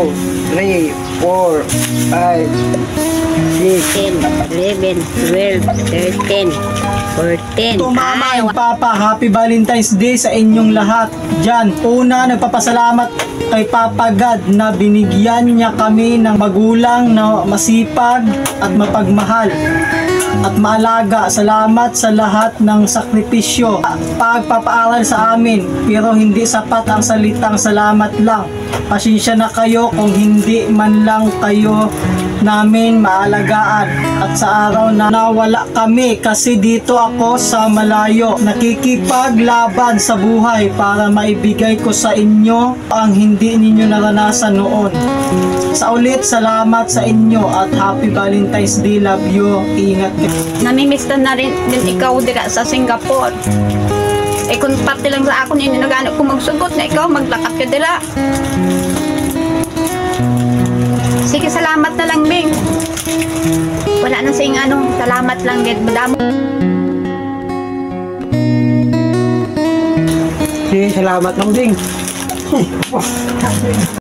3, 4, 5, 10, 11, 12, 13, 14. Ito mama and papa, happy Valentine's Day sa inyong lahat dyan. Una, nagpapasalamat kay Papa God na binigyan niya kami ng magulang na masipag at mapagmahal at maalaga. Salamat sa lahat ng sakripisyo, pagpapaaral sa amin, pero hindi sapat ang salitang salamat lang. Pasensya na kayo kung hindi man lang kayo namin maalagaan. At sa araw na nawala kami, kasi dito ako sa malayo, nakikipaglaban sa buhay para maibigay ko sa inyo ang hindi ninyo naranasan noon. Sa ulit, salamat sa inyo at happy Valentine's Day. Love you. Ingat kayo. Namimiss na rin din ikaw dira sa Singapore. Eh kung parte lang sa ako, hindi nagano ko magsugot na ikaw, maglakat ka dira. Sige, salamat na lang, Bing. Wala na sing ano, salamat lang din. Madamo. Sige, salamat lang, Ding.